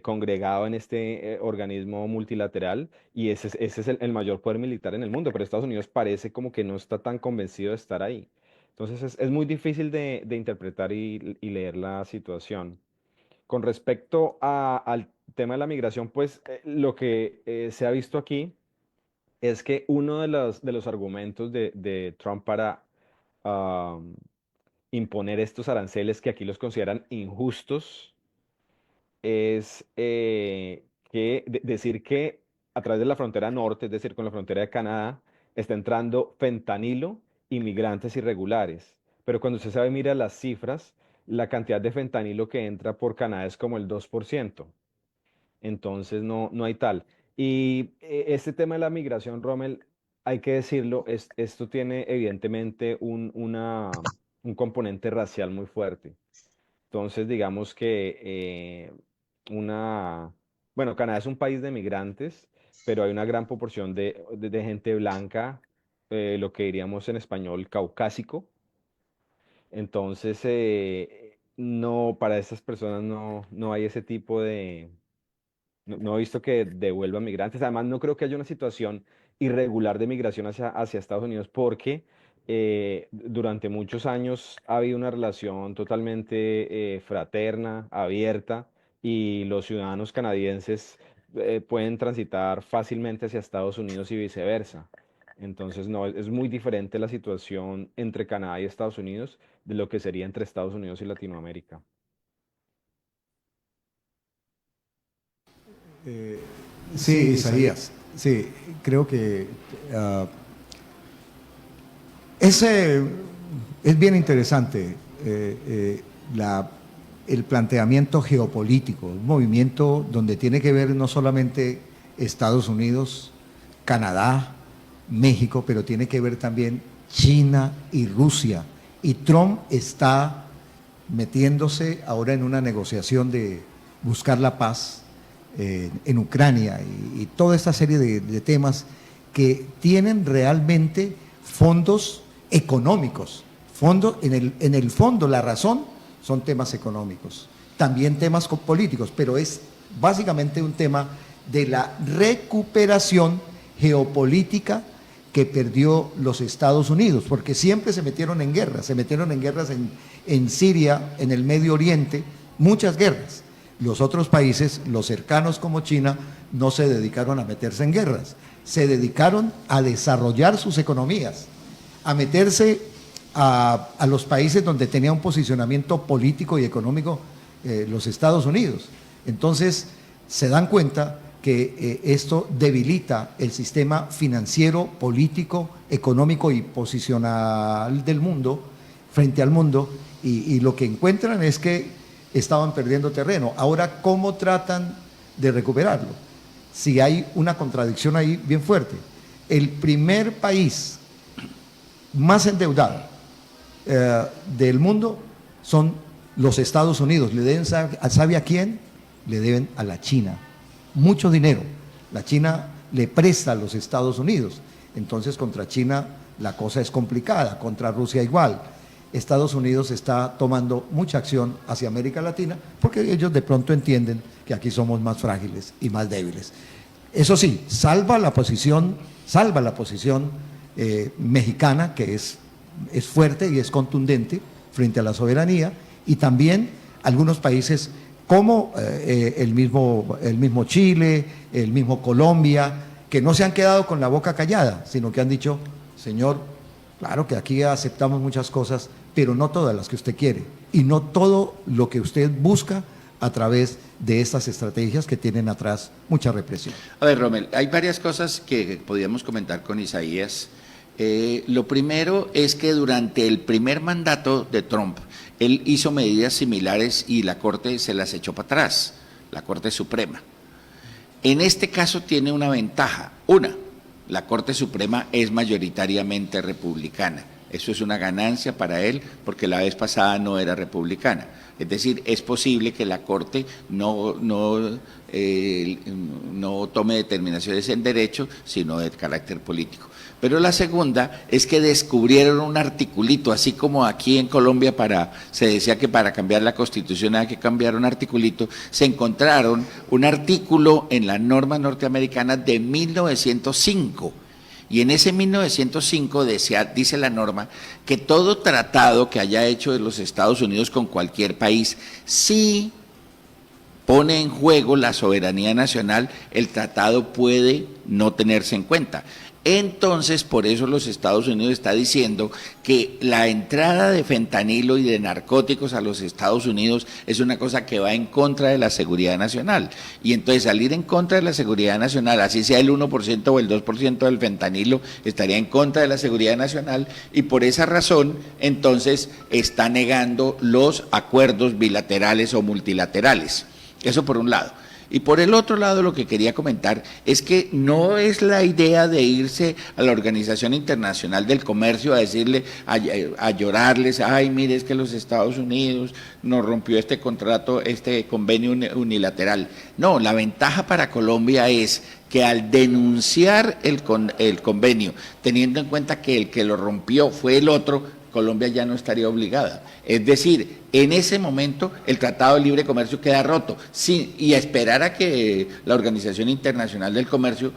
congregado en este organismo multilateral y ese es el mayor poder militar en el mundo, pero Estados Unidos parece como que no está tan convencido de estar ahí. Entonces es muy difícil de interpretar y leer la situación. Con respecto al tema de la migración, pues lo que se ha visto aquí es que uno de los argumentos de Trump para um, imponer estos aranceles que aquí los consideran injustos es decir que a través de la frontera norte, es decir, con la frontera de Canadá, está entrando fentanilo y migrantes irregulares. Pero cuando usted sabe, mira las cifras, la cantidad de fentanilo que entra por Canadá es como el 2%. Entonces no hay tal. Y este tema de la migración, Rommel, hay que decirlo, esto tiene evidentemente un componente racial muy fuerte. Entonces, digamos que bueno, Canadá es un país de migrantes, pero hay una gran proporción de gente blanca, lo que diríamos en español caucásico. Entonces, no, para estas personas no hay ese tipo no he visto que devuelvan migrantes. Además, no creo que haya una situación irregular de migración hacia Estados Unidos porque durante muchos años ha habido una relación totalmente fraterna, abierta, y los ciudadanos canadienses pueden transitar fácilmente hacia Estados Unidos y viceversa. Entonces, no, es muy diferente la situación entre Canadá y Estados Unidos de lo que sería entre Estados Unidos y Latinoamérica. Sí, Isaías, sí, creo que ah, ese es bien interesante el planteamiento geopolítico, un movimiento donde tiene que ver no solamente Estados Unidos, Canadá, México, pero tiene que ver también China y Rusia. Y Trump está metiéndose ahora en una negociación de buscar la paz en Ucrania y toda esta serie de temas que tienen realmente fondos económicos. En el fondo, la razón son temas económicos, también temas políticos, pero es básicamente un tema de la recuperación geopolítica que perdió los Estados Unidos, porque siempre se metieron en guerras en Siria, en el Medio Oriente, muchas guerras. Los otros países, los cercanos como China, no se dedicaron a meterse en guerras, se dedicaron a desarrollar sus economías, a meterse a los países donde tenía un posicionamiento político y económico los Estados Unidos. Entonces, se dan cuenta que esto debilita el sistema financiero, político, económico y posicional del mundo frente al mundo, y lo que encuentran es que estaban perdiendo terreno. Ahora, ¿cómo tratan de recuperarlo? Si hay una contradicción ahí bien fuerte. El primer país más endeudado del mundo son los Estados Unidos. ¿Le deben, sabe a quién? Le deben a la China. Mucho dinero. La China le presta a los Estados Unidos. Entonces, contra China la cosa es complicada, contra Rusia igual. Estados Unidos está tomando mucha acción hacia América Latina porque ellos de pronto entienden que aquí somos más frágiles y más débiles. Eso sí, salva la posición mexicana, que es fuerte y es contundente frente a la soberanía, y también algunos países como el mismo Chile, el mismo Colombia, que no se han quedado con la boca callada, sino que han dicho, señor, claro que aquí aceptamos muchas cosas, pero no todas las que usted quiere, y no todo lo que usted busca a través de estas estrategias que tienen atrás mucha represión. A ver, Rommel, hay varias cosas que podríamos comentar con Isaías. Lo primero es que durante el primer mandato de Trump, él hizo medidas similares y la Corte se las echó para atrás, la Corte Suprema. En este caso tiene una ventaja. Una, la Corte Suprema es mayoritariamente republicana. Eso es una ganancia para él porque la vez pasada no era republicana. Es decir, es posible que la Corte no tome determinaciones en derecho, sino de carácter político. Pero la segunda es que descubrieron un articulito, así como aquí en Colombia se decía que para cambiar la Constitución había que cambiar un articulito, se encontraron un artículo en la norma norteamericana de 1905. Y en ese 1905 dice la norma que todo tratado que haya hecho de los Estados Unidos con cualquier país, si pone en juego la soberanía nacional, el tratado puede no tenerse en cuenta. Entonces, por eso los Estados Unidos está diciendo que la entrada de fentanilo y de narcóticos a los Estados Unidos es una cosa que va en contra de la seguridad nacional. Y entonces salir en contra de la seguridad nacional, así sea el 1% o el 2% del fentanilo, estaría en contra de la seguridad nacional y por esa razón, entonces, está negando los acuerdos bilaterales o multilaterales. Eso por un lado. Y por el otro lado, lo que quería comentar es que no es la idea de irse a la Organización Internacional del Comercio a decirle, a llorarles, ay, mire, es que los Estados Unidos nos rompió este contrato, este convenio unilateral. No, la ventaja para Colombia es que al denunciar el convenio, teniendo en cuenta que el que lo rompió fue el otro, Colombia ya no estaría obligada. Es decir, en ese momento el Tratado de Libre Comercio queda roto y esperar a que la Organización Internacional del Comercio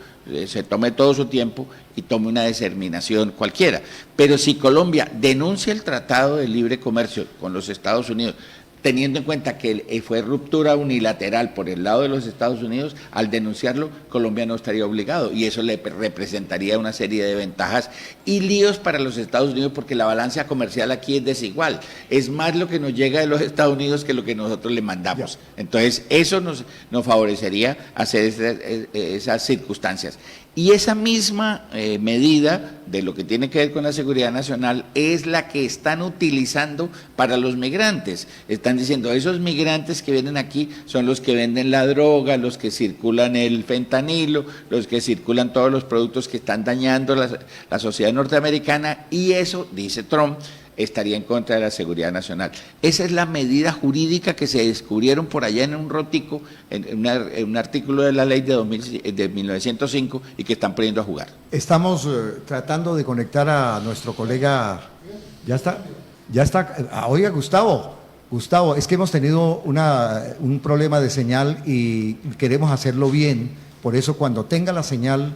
se tome todo su tiempo y tome una determinación cualquiera. Pero si Colombia denuncia el Tratado de Libre Comercio con los Estados Unidos, teniendo en cuenta que fue ruptura unilateral por el lado de los Estados Unidos, al denunciarlo, Colombia no estaría obligado y eso le representaría una serie de ventajas y líos para los Estados Unidos porque la balanza comercial aquí es desigual. Es más lo que nos llega de los Estados Unidos que lo que nosotros le mandamos. Entonces, eso nos favorecería hacer esas circunstancias. Y esa misma medida de lo que tiene que ver con la seguridad nacional es la que están utilizando para los migrantes. Están diciendo, esos migrantes que vienen aquí son los que venden la droga, los que circulan el fentanilo, los que circulan todos los productos que están dañando la sociedad norteamericana y eso, dice Trump, estaría en contra de la seguridad nacional. Esa es la medida jurídica que se descubrieron por allá en un rotico, en un artículo de la ley de 1905 y que están poniendo a jugar. Estamos tratando de conectar a nuestro colega, ya está, oiga Gustavo, es que hemos tenido un problema de señal y queremos hacerlo bien, por eso cuando tenga la señal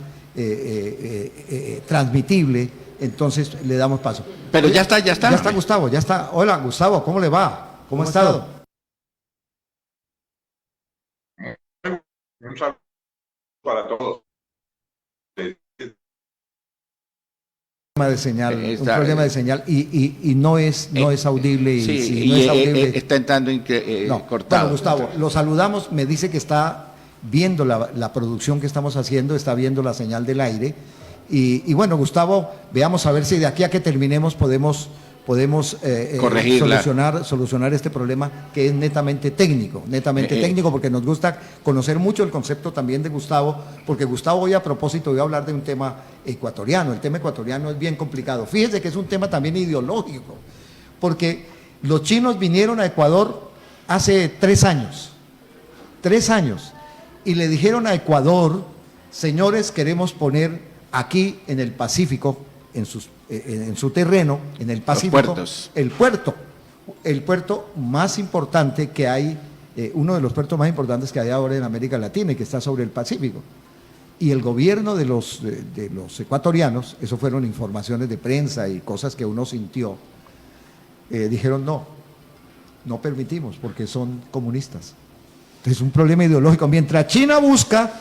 transmitible, entonces le damos paso. Pero ya está. Ya está Gustavo, ya está. Hola Gustavo, ¿cómo le va? ¿Cómo ha estado? Un saludo para todos. Un problema de señal y no es audible. Sí, no es audible, está entrando cortado. Bueno, Gustavo, lo saludamos, me dice que está viendo la producción que estamos haciendo, está viendo la señal del aire. Y bueno, Gustavo, veamos a ver si de aquí a que terminemos podemos solucionar este problema que es netamente técnico, porque nos gusta conocer mucho el concepto también de Gustavo, porque Gustavo hoy a propósito voy a hablar de un tema ecuatoriano. El tema ecuatoriano es bien complicado. Fíjese que es un tema también ideológico, porque los chinos vinieron a Ecuador hace 3 años, y le dijeron a Ecuador, señores, queremos poner aquí en el Pacífico, en su terreno, en el Pacífico, el puerto más importante que hay, uno de los puertos más importantes que hay ahora en América Latina y que está sobre el Pacífico. Y el gobierno de los ecuatorianos, eso fueron informaciones de prensa y cosas que uno sintió, dijeron no permitimos porque son comunistas. Es un problema ideológico. Mientras China busca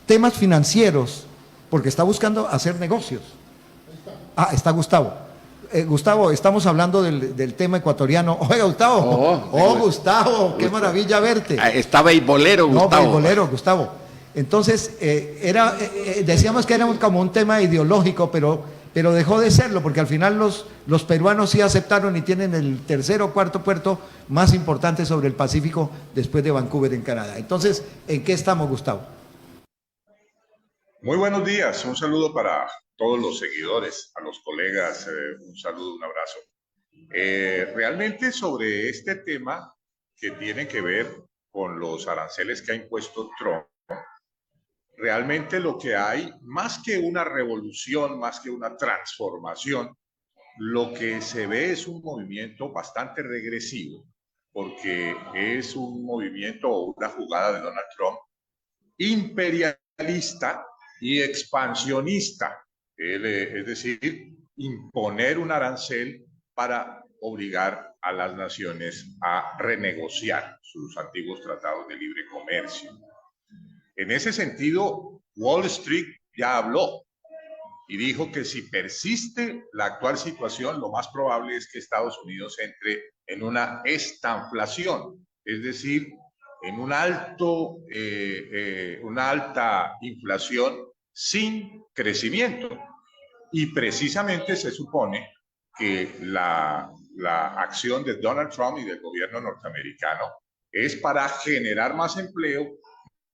temas financieros, porque está buscando hacer negocios. Ah, está Gustavo. Gustavo, estamos hablando del tema ecuatoriano. Oiga, Gustavo. Gustavo, qué maravilla verte. Está beisbolero, Gustavo. No, beisbolero, Gustavo. Entonces, decíamos que era como un tema ideológico, pero dejó de serlo, porque al final los peruanos sí aceptaron y tienen el tercer o cuarto puerto más importante sobre el Pacífico después de Vancouver en Canadá. Entonces, ¿en qué estamos, Gustavo? Muy buenos días, un saludo para todos los seguidores, a los colegas, un saludo, un abrazo. Realmente sobre este tema que tiene que ver con los aranceles que ha impuesto Trump, realmente lo que hay, más que una revolución, más que una transformación, lo que se ve es un movimiento bastante regresivo, porque es un movimiento o una jugada de Donald Trump imperialista y expansionista, es decir, imponer un arancel para obligar a las naciones a renegociar sus antiguos tratados de libre comercio. En ese sentido, Wall Street ya habló y dijo que si persiste la actual situación, lo más probable es que Estados Unidos entre en una estanflación, es decir, en una alta inflación sin crecimiento. Y precisamente se supone que la acción de Donald Trump y del gobierno norteamericano es para generar más empleo,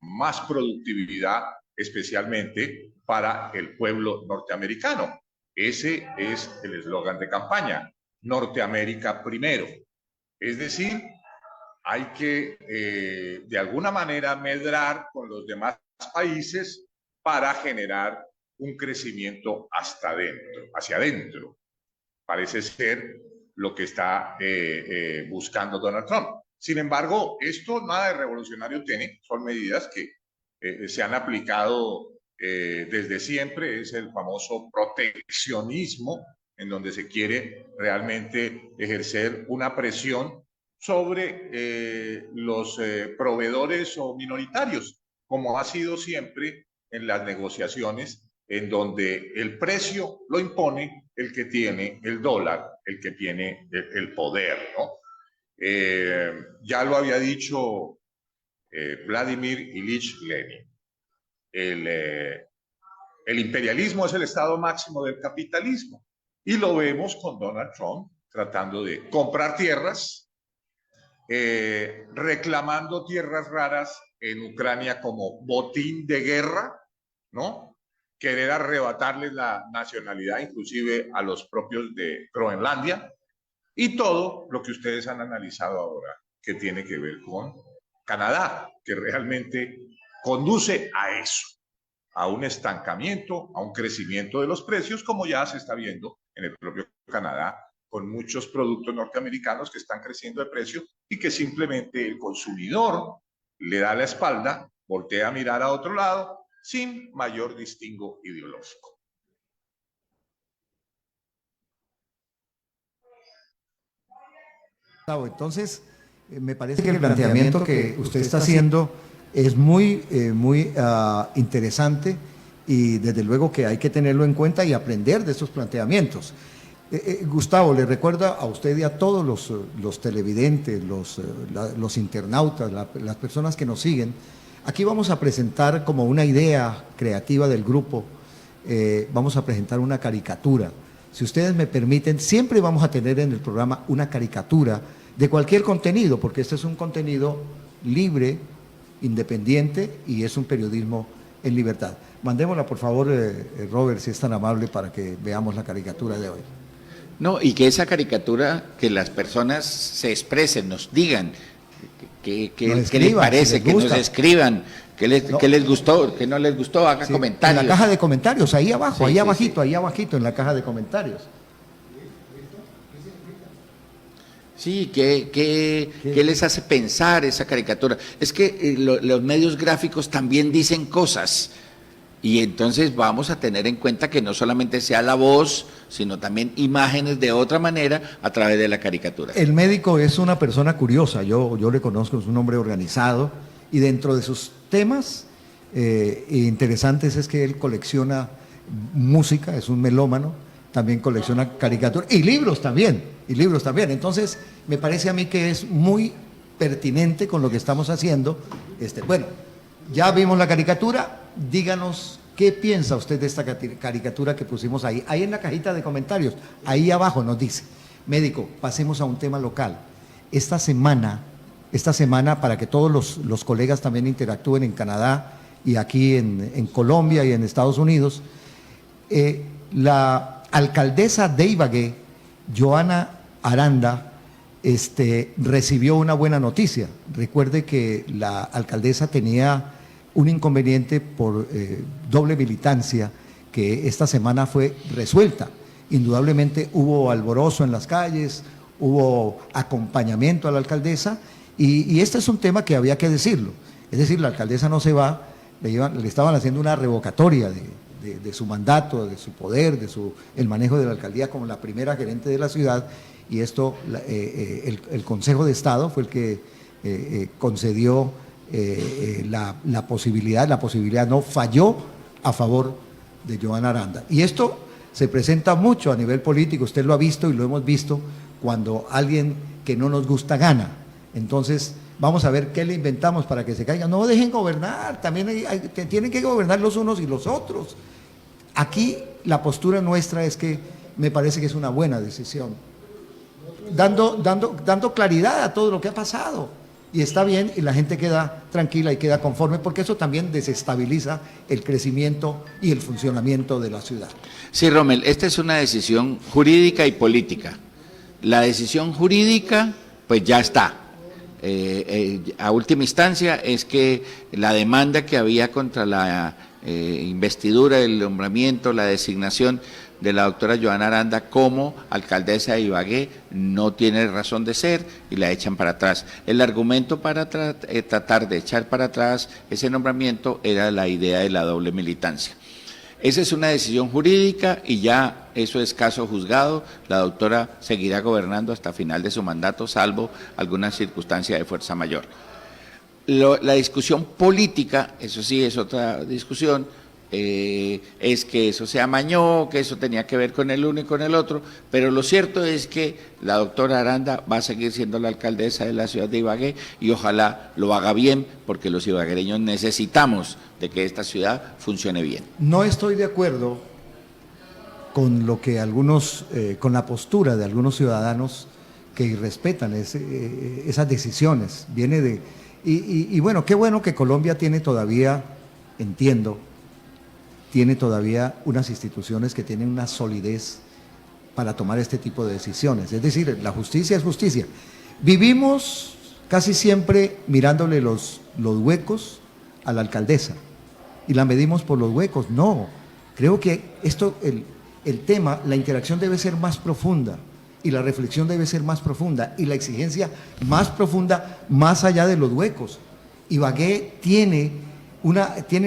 más productividad, especialmente para el pueblo norteamericano. Ese es el eslogan de campaña, Norteamérica primero. Es decir, hay que de alguna manera medrar con los demás países para generar un crecimiento hacia adentro. Parece ser lo que está buscando Donald Trump. Sin embargo, esto nada de revolucionario tiene, son medidas que se han aplicado desde siempre, es el famoso proteccionismo, en donde se quiere realmente ejercer una presión sobre los proveedores o minoritarios, como ha sido siempre en las negociaciones, en donde el precio lo impone el que tiene el dólar, el que tiene el poder, ¿no? Ya lo había dicho Vladimir Ilich Lenin. El imperialismo es el estado máximo del capitalismo y lo vemos con Donald Trump tratando de comprar tierras, reclamando tierras raras en Ucrania como botín de guerra, ¿no? Querer arrebatarles la nacionalidad inclusive a los propios de Groenlandia, y todo lo que ustedes han analizado ahora, que tiene que ver con Canadá, que realmente conduce a eso, a un estancamiento, a un crecimiento de los precios, como ya se está viendo en el propio Canadá, con muchos productos norteamericanos que están creciendo de precio y que simplemente el consumidor le da la espalda, voltea a mirar a otro lado, sin mayor distingo ideológico. Entonces, me parece que el planteamiento que usted está haciendo es muy interesante y desde luego que hay que tenerlo en cuenta y aprender de esos planteamientos. Gustavo, le recuerdo a usted y a todos los televidentes, los internautas, las personas que nos siguen, aquí vamos a presentar como una idea creativa del grupo, vamos a presentar una caricatura. Si ustedes me permiten, siempre vamos a tener en el programa una caricatura de cualquier contenido, porque este es un contenido libre, independiente y es un periodismo en libertad. Mandémosla, por favor, Robert, si es tan amable, para que veamos la caricatura de hoy. No, y que esa caricatura, que las personas se expresen, nos digan qué les parece, si que nos escriban, qué les gustó, qué no les gustó, haga comentarios. En la caja de comentarios, ahí abajo, ahí abajito, en la caja de comentarios. Sí, ¿qué les hace pensar esa caricatura? Es que los medios gráficos también dicen cosas. Y entonces vamos a tener en cuenta que no solamente sea la voz, sino también imágenes de otra manera a través de la caricatura. El médico es una persona curiosa, yo le conozco, es un hombre organizado, y dentro de sus temas interesantes es que él colecciona música, es un melómano, también colecciona caricaturas, y libros también. Entonces, me parece a mí que es muy pertinente con lo que estamos haciendo. Bueno, ya vimos la caricatura, díganos qué piensa usted de esta caricatura que pusimos ahí. Ahí en la cajita de comentarios, ahí abajo nos dice, médico, pasemos a un tema local. Esta semana, para que todos los colegas también interactúen en Canadá y aquí en Colombia y en Estados Unidos, la alcaldesa de Ibagué, Joana Aranda, recibió una buena noticia. Recuerde que la alcaldesa tenía un inconveniente por doble militancia que esta semana fue resuelta. Indudablemente hubo alborozo en las calles, hubo acompañamiento a la alcaldesa y este es un tema que había que decirlo. Es decir, la alcaldesa no se va, le estaban haciendo una revocatoria de su mandato, de su poder, el manejo de la alcaldía como la primera gerente de la ciudad, y esto el Consejo de Estado fue el que concedió la posibilidad no falló a favor de Joana Aranda. Y esto se presenta mucho a nivel político, usted lo ha visto y lo hemos visto cuando alguien que no nos gusta gana. Entonces, vamos a ver qué le inventamos para que se caiga. No dejen gobernar, también tienen que gobernar los unos y los otros. Aquí la postura nuestra es que me parece que es una buena decisión, dando claridad a todo lo que ha pasado. Y está bien, y la gente queda tranquila y queda conforme, porque eso también desestabiliza el crecimiento y el funcionamiento de la ciudad. Sí, Rommel, esta es una decisión jurídica y política. La decisión jurídica, pues ya está. A última instancia es que la demanda que había contra la investidura, el nombramiento, la designación de la doctora Joana Aranda como alcaldesa de Ibagué no tiene razón de ser y la echan para atrás. El argumento para tratar de echar para atrás ese nombramiento era la idea de la doble militancia. Esa es una decisión jurídica y ya eso es caso juzgado. La doctora seguirá gobernando hasta final de su mandato, salvo alguna circunstancia de fuerza mayor. La discusión política, eso sí es otra discusión, es que eso se amañó, que eso tenía que ver con el uno y con el otro, pero lo cierto es que la doctora Aranda va a seguir siendo la alcaldesa de la ciudad de Ibagué y ojalá lo haga bien, porque los ibaguereños necesitamos de que esta ciudad funcione bien. No estoy de acuerdo con lo que con la postura de algunos ciudadanos que irrespetan esas decisiones. Y bueno, qué bueno que Colombia tiene todavía, tiene todavía unas instituciones que tienen una solidez para tomar este tipo de decisiones. Es decir, la justicia es justicia. Vivimos casi siempre mirándole los huecos a la alcaldesa y la medimos por los huecos. No, creo que el tema, la interacción debe ser más profunda y la reflexión debe ser más profunda y la exigencia más profunda más allá de los huecos. Ibagué tiene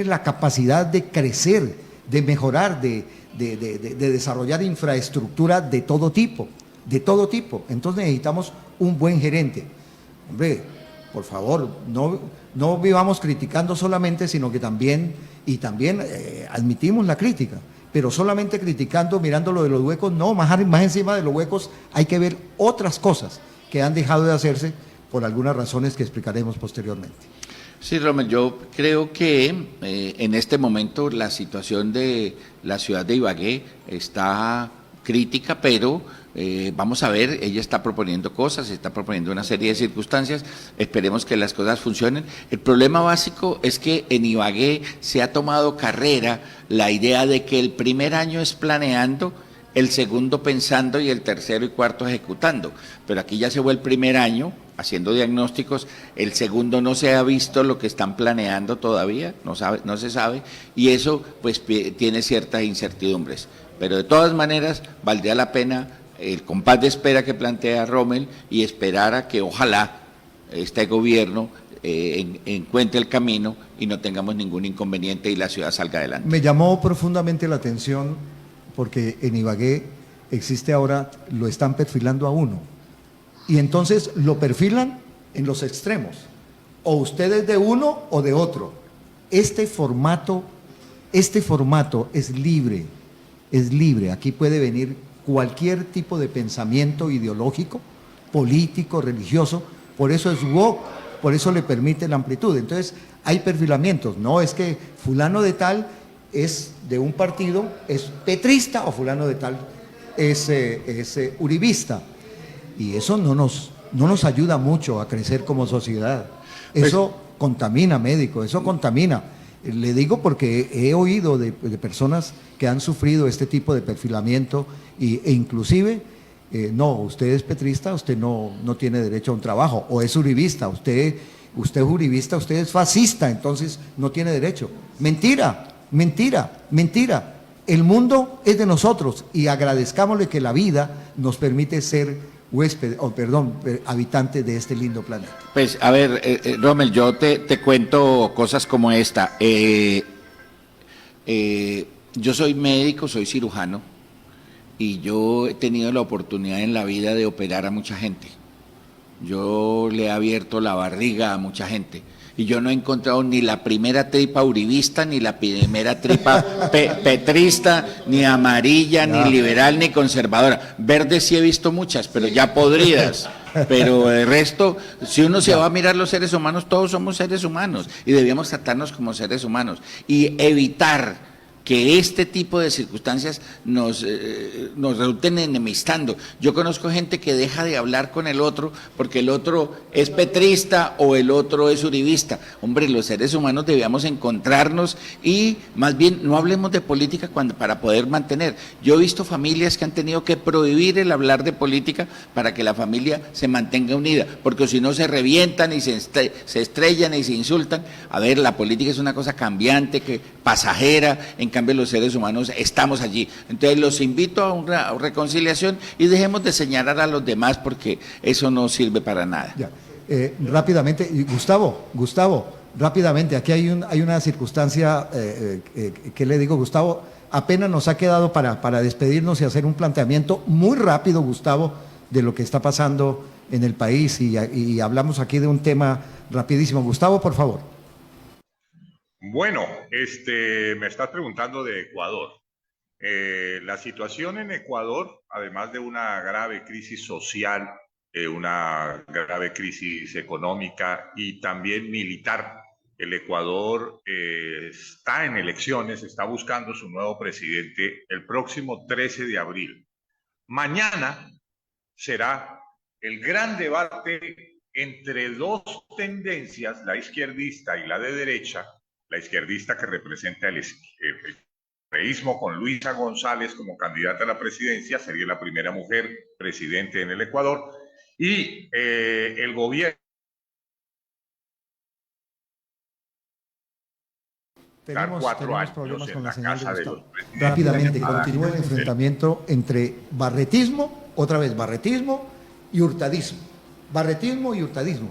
la capacidad de crecer, de mejorar, de desarrollar infraestructura de todo tipo. Entonces necesitamos un buen gerente. Hombre, por favor, no vivamos criticando solamente, sino que también admitimos la crítica, pero solamente criticando, mirando lo de los huecos, no, más encima de los huecos hay que ver otras cosas que han dejado de hacerse por algunas razones que explicaremos posteriormente. Sí, Rommel, yo creo que en este momento la situación de la ciudad de Ibagué está crítica, pero vamos a ver, ella está proponiendo cosas, está proponiendo una serie de circunstancias, esperemos que las cosas funcionen. El problema básico es que en Ibagué se ha tomado carrera la idea de que el primer año es planeando, el segundo pensando y el tercero y cuarto ejecutando, pero aquí ya se fue el primer año haciendo diagnósticos, el segundo no se ha visto lo que están planeando todavía, no se sabe, y eso pues tiene ciertas incertidumbres, pero de todas maneras valdría la pena el compás de espera que plantea Rommel y esperar a que ojalá este gobierno encuentre el camino y no tengamos ningún inconveniente y la ciudad salga adelante. Me llamó profundamente la atención porque en Ibagué existe ahora, lo están perfilando a uno. Y entonces lo perfilan en los extremos. O usted es de uno o de otro. Este formato es libre, es libre. Aquí puede venir cualquier tipo de pensamiento ideológico, político, religioso. Por eso es woke, por eso le permite la amplitud. Entonces hay perfilamientos. No es que fulano de tal es de un partido, es petrista, o fulano de tal es uribista. Y eso no nos ayuda mucho a crecer como sociedad. Eso contamina, médico, eso contamina. Le digo porque he oído de personas que han sufrido este tipo de perfilamiento e inclusive, no, usted es petrista, usted no tiene derecho a un trabajo, o es uribista, usted es uribista, usted es fascista, entonces no tiene derecho. Mentira, mentira, mentira. El mundo es de nosotros y agradezcámosle que la vida nos permite ser habitante de este lindo planeta. Pues, a ver, Rommel, yo te cuento cosas como esta. Yo soy médico, soy cirujano, y yo he tenido la oportunidad en la vida de operar a mucha gente. Yo le he abierto la barriga a mucha gente. Y yo no he encontrado ni la primera tripa uribista, ni la primera tripa petrista, ni amarilla, ni liberal, ni conservadora. Verdes sí he visto muchas, pero ya podridas. Pero el resto, si uno se va a mirar los seres humanos, todos somos seres humanos y debíamos tratarnos como seres humanos y evitar que este tipo de circunstancias nos resulten enemistando. Yo conozco gente que deja de hablar con el otro porque el otro es petrista o el otro es uribista. Hombre, los seres humanos debíamos encontrarnos y más bien no hablemos de política para poder mantener. Yo he visto familias que han tenido que prohibir el hablar de política para que la familia se mantenga unida, porque si no se revientan y se estrellan y se insultan. A ver, la política es una cosa cambiante, pasajera, en cambio los seres humanos estamos allí. Entonces los invito a una reconciliación y dejemos de señalar a los demás porque eso no sirve para nada. Ya. Rápidamente, Gustavo, rápidamente, aquí hay una circunstancia que le digo, Gustavo, apenas nos ha quedado para despedirnos y hacer un planteamiento muy rápido, Gustavo, de lo que está pasando en el país y hablamos aquí de un tema rapidísimo. Gustavo, por favor. Bueno, me estás preguntando de Ecuador. La situación en Ecuador, además de una grave crisis social, una grave crisis económica y también militar, el Ecuador está en elecciones, está buscando su nuevo presidente el próximo 13 de abril. Mañana será el gran debate entre dos tendencias, la izquierdista y la de derecha. La izquierdista que representa el correísmo con Luisa González como candidata a la presidencia, sería la primera mujer presidente en el Ecuador, y el gobierno. Tenemos problemas con la señal de Gustavo. Rápidamente, continúa el enfrentamiento entre barretismo y hurtadismo. Barretismo y hurtadismo.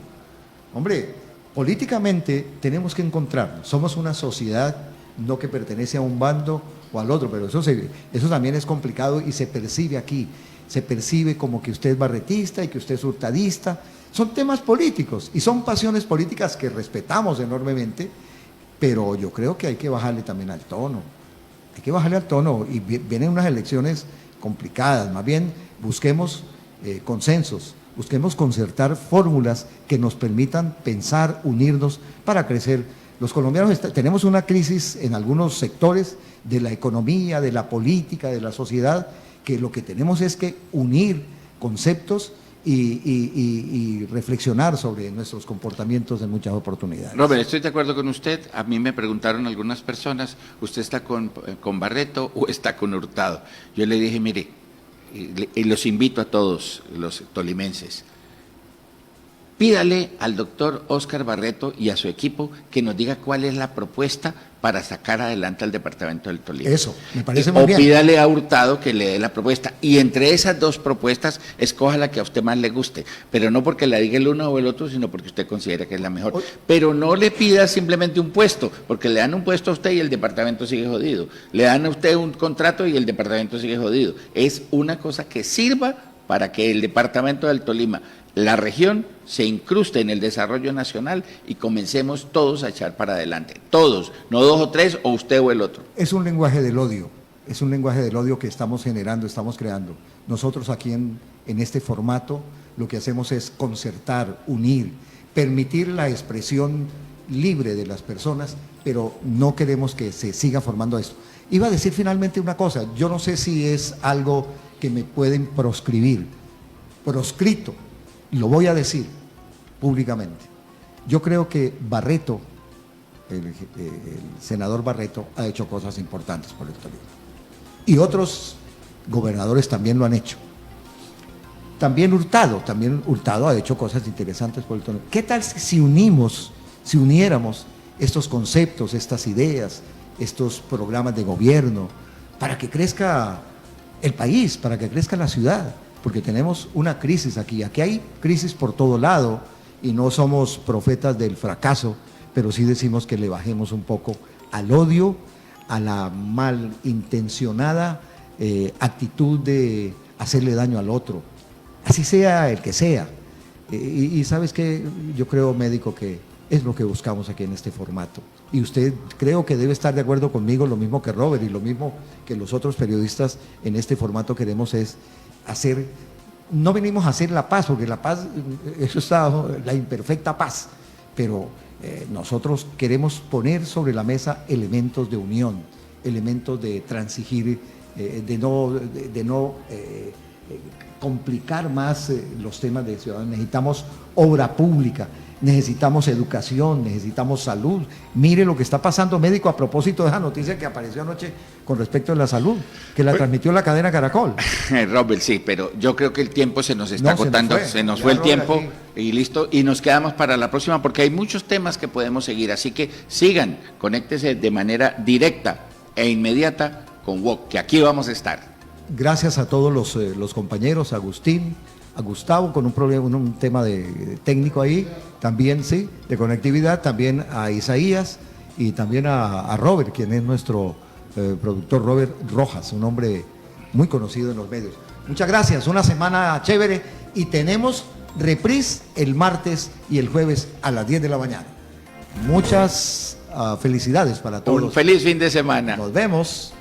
Hombre, políticamente tenemos que encontrarnos. Somos una sociedad no que pertenece a un bando o al otro, pero eso también es complicado y se percibe aquí. Se percibe como que usted es barretista y que usted es hurtadista. Son temas políticos y son pasiones políticas que respetamos enormemente, pero yo creo que hay que bajarle también al tono. Hay que bajarle al tono y vienen unas elecciones complicadas. Más bien busquemos consensos. Busquemos concertar fórmulas que nos permitan pensar, unirnos para crecer. Los colombianos tenemos una crisis en algunos sectores de la economía, de la política, de la sociedad, que lo que tenemos es que unir conceptos y reflexionar sobre nuestros comportamientos en muchas oportunidades. Robert, estoy de acuerdo con usted. A mí me preguntaron algunas personas, ¿usted está con Barreto o está con Hurtado? Yo le dije, mire, y los invito a todos los tolimenses, pídale al doctor Óscar Barreto y a su equipo que nos diga cuál es la propuesta para sacar adelante al departamento del Tolima. Eso, me parece muy bien. O pídale a Hurtado que le dé la propuesta. Y entre esas dos propuestas, escoja la que a usted más le guste. Pero no porque la diga el uno o el otro, sino porque usted considera que es la mejor. Pero no le pida simplemente un puesto, porque le dan un puesto a usted y el departamento sigue jodido. Le dan a usted un contrato y el departamento sigue jodido. Es una cosa que sirva para que el departamento del Tolima, la región, se incruste en el desarrollo nacional y comencemos todos a echar para adelante. Todos, no dos o tres, o usted o el otro. Es un lenguaje del odio, es un lenguaje del odio que estamos generando, estamos creando. Nosotros aquí en este formato lo que hacemos es concertar, unir, permitir la expresión libre de las personas, pero no queremos que se siga formando esto. Iba a decir finalmente una cosa, yo no sé si es algo que me pueden proscribir, proscrito, lo voy a decir públicamente. Yo creo que Barreto, el senador Barreto, ha hecho cosas importantes por el Tolima. Y otros gobernadores también lo han hecho. También Hurtado ha hecho cosas interesantes por el Tolima. ¿Qué tal si uniéramos estos conceptos, estas ideas, estos programas de gobierno, para que crezca el país, para que crezca la ciudad? Porque tenemos una crisis aquí. Aquí hay crisis por todo lado y no somos profetas del fracaso, pero sí decimos que le bajemos un poco al odio, a la malintencionada actitud de hacerle daño al otro, así sea el que sea. Y sabes que yo creo, médico, que es lo que buscamos aquí en este formato. Y usted creo que debe estar de acuerdo conmigo, lo mismo que Robert y lo mismo que los otros periodistas en este formato queremos es hacer, no venimos a hacer la paz, porque la paz, eso está, la imperfecta paz, pero nosotros queremos poner sobre la mesa elementos de unión, elementos de transigir, de no complicar más los temas de ciudadanos. Necesitamos obra pública, necesitamos educación, necesitamos salud. Mire lo que está pasando, médico, a propósito de esa noticia que apareció anoche con respecto a la salud, que la transmitió la cadena Caracol. Robert, sí, pero yo creo que el tiempo se nos está agotando, se nos fue el tiempo aquí. Y listo, y nos quedamos para la próxima porque hay muchos temas que podemos seguir, así que sigan, conéctese de manera directa e inmediata con WOC, que aquí vamos a estar. Gracias a todos los compañeros, a Agustín, a Gustavo con un problema, un tema de técnico ahí, también sí, de conectividad, también a Isaías y también a Robert, quien es nuestro productor, Robert Rojas, un hombre muy conocido en los medios. Muchas gracias, una semana chévere y tenemos reprise el martes y el jueves a las 10 de la mañana. Muchas felicidades para todos. Un feliz fin de semana. Nos vemos.